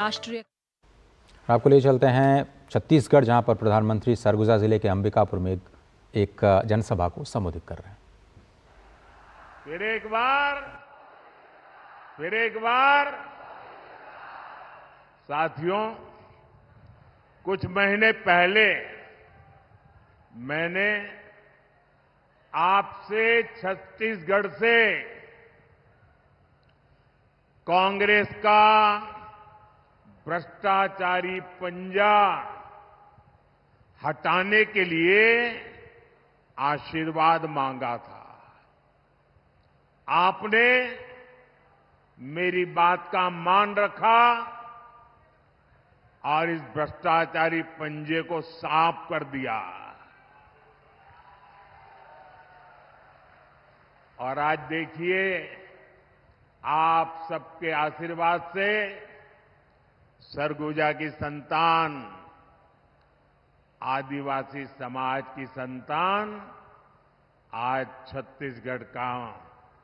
राष्ट्रीय। आपको ले चलते हैं छत्तीसगढ़, जहां पर प्रधानमंत्री सरगुजा जिले के अंबिकापुर में एक जनसभा को संबोधित कर रहे हैं। फिर एक बार साथियों, कुछ महीने पहले मैंने आपसे छत्तीसगढ़ से कांग्रेस का भ्रष्टाचारी पंजा हटाने के लिए आशीर्वाद मांगा था। आपने मेरी बात का मान रखा और इस भ्रष्टाचारी पंजे को साफ कर दिया। और आज देखिए, आप सबके आशीर्वाद से सरगुजा की संतान, आदिवासी समाज की संतान आज छत्तीसगढ़ का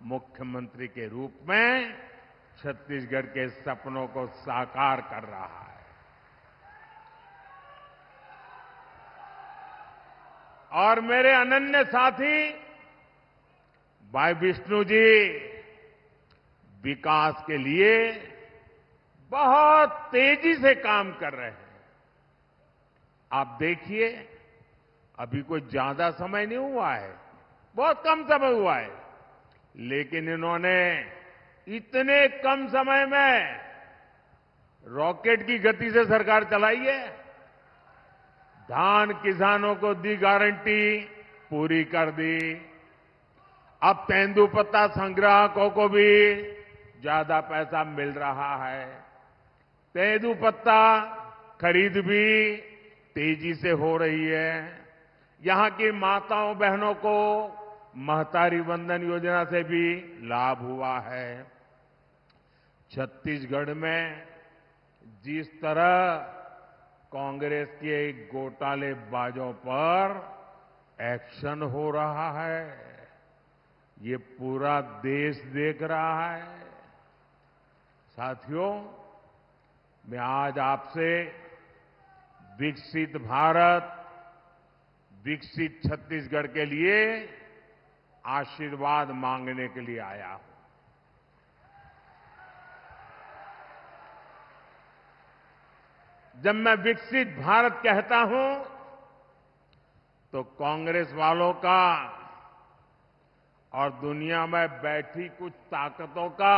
मुख्यमंत्री के रूप में छत्तीसगढ़ के सपनों को साकार कर रहा है। और मेरे अनन्य साथी भाई विष्णु जी विकास के लिए बहुत तेजी से काम कर रहे हैं। आप देखिए, अभी कोई ज्यादा समय नहीं हुआ है, बहुत कम समय हुआ है, लेकिन इन्होंने इतने कम समय में रॉकेट की गति से सरकार चलाई है। धान किसानों को दी गारंटी, पूरी कर दी। अब तेंदुपत्ता संग्राहकों को भी ज्यादा पैसा मिल रहा है। तेंदुपत्ता खरीद भी तेजी से हो रही है। यहां की माताओं बहनों को महतारी वंदन योजना से भी लाभ हुआ है। छत्तीसगढ़ में जिस तरह कांग्रेस के घोटालेबाजों पर एक्शन हो रहा है, ये पूरा देश देख रहा है। साथियों, मैं आज आपसे विकसित भारत, विकसित छत्तीसगढ़ के लिए आशीर्वाद मांगने के लिए आया हूं। जब मैं विकसित भारत कहता हूं तो कांग्रेस वालों का और दुनिया में बैठी कुछ ताकतों का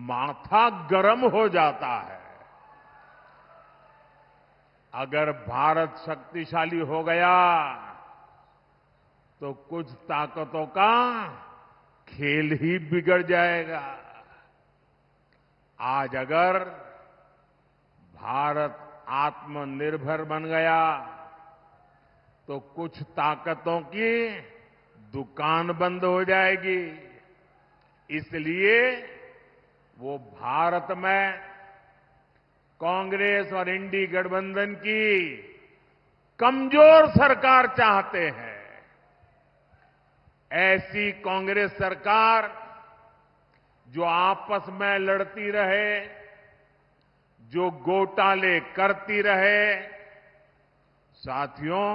माथा गर्म हो जाता है। अगर भारत शक्तिशाली हो गया तो कुछ ताकतों का खेल ही बिगड़ जाएगा। आज अगर भारत आत्मनिर्भर बन गया तो कुछ ताकतों की दुकान बंद हो जाएगी। इसलिए वो भारत में कांग्रेस और इंडी गठबंधन की कमजोर सरकार चाहते हैं। ऐसी कांग्रेस सरकार जो आपस में लड़ती रहे, जो घोटाले करती रहे। साथियों,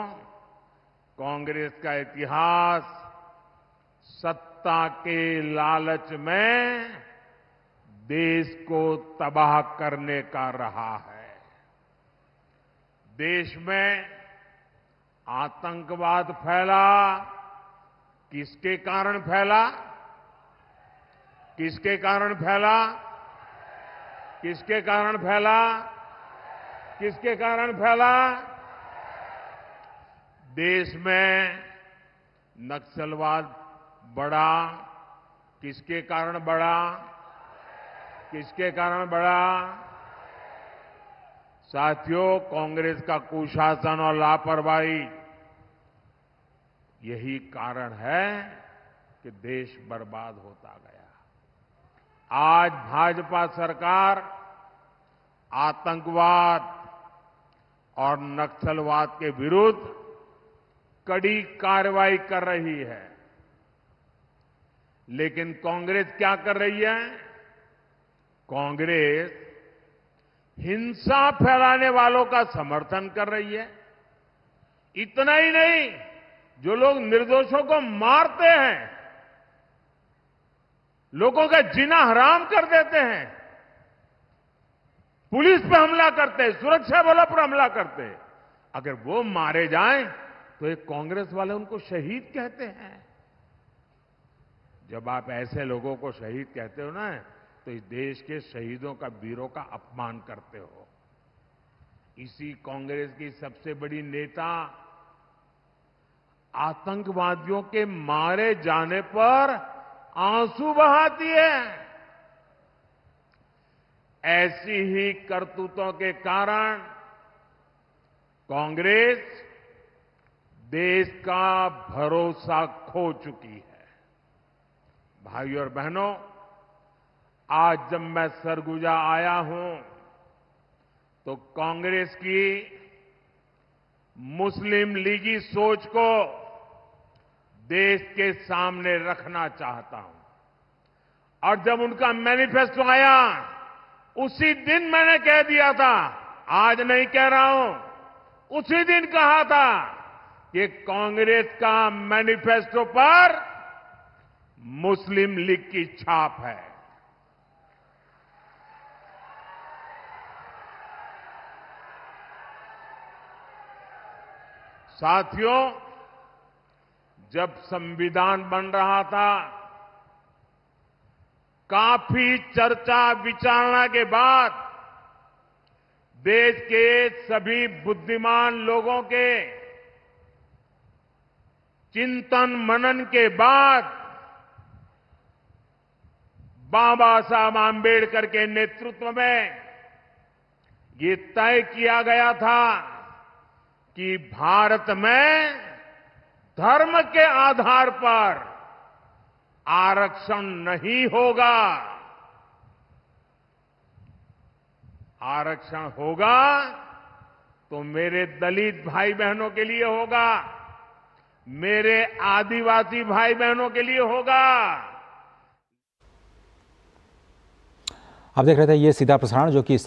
कांग्रेस का इतिहास सत्ता के लालच में देश को तबाह करने का रहा है। देश में आतंकवाद फैला, किसके कारण फैला? किसके कारण फैला? किसके कारण फैला? किसके कारण फैला? देश में नक्सलवाद बढ़ा, किसके कारण बढ़ा? किसके कारण बढ़ा? साथियों, कांग्रेस का कुशासन और लापरवाही यही कारण है कि देश बर्बाद होता गया। आज भाजपा सरकार आतंकवाद और नक्सलवाद के विरुद्ध कड़ी कार्रवाई कर रही है। लेकिन कांग्रेस क्या कर रही है? कांग्रेस हिंसा फैलाने वालों का समर्थन कर रही है। इतना ही नहीं, जो लोग निर्दोषों को मारते हैं, लोगों का जीना हराम कर देते हैं, पुलिस पे हमला करते हैं, सुरक्षा बलों पर हमला करते हैं, अगर वो मारे जाएं तो ये कांग्रेस वाले उनको शहीद कहते हैं। जब आप ऐसे लोगों को शहीद कहते हो ना, तो इस देश के शहीदों का, वीरों का अपमान करते हो। इसी कांग्रेस की सबसे बड़ी नेता आतंकवादियों के मारे जाने पर आंसू बहाती है। ऐसी ही करतूतों के कारण कांग्रेस देश का भरोसा खो चुकी है। भाइयों और बहनों, आज जब मैं सरगुजा आया हूं तो कांग्रेस की मुस्लिम लीगी सोच को देश के सामने रखना चाहता हूं। और जब उनका मैनिफेस्टो आया, उसी दिन मैंने कह दिया था, आज नहीं कह रहा हूं, उसी दिन कहा था कि कांग्रेस का मैनिफेस्टो पर मुस्लिम लीग की छाप है। साथियों, जब संविधान बन रहा था, काफी चर्चा विचारणा के बाद देश के सभी बुद्धिमान लोगों के चिंतन मनन के बाद बाबा साहब आंबेडकर के नेतृत्व में ये तय किया गया था कि भारत में धर्म के आधार पर आरक्षण नहीं होगा। आरक्षण होगा तो मेरे दलित भाई बहनों के लिए होगा, मेरे आदिवासी भाई बहनों के लिए होगा। आप देख रहे थे ये सीधा प्रसारण, जो कि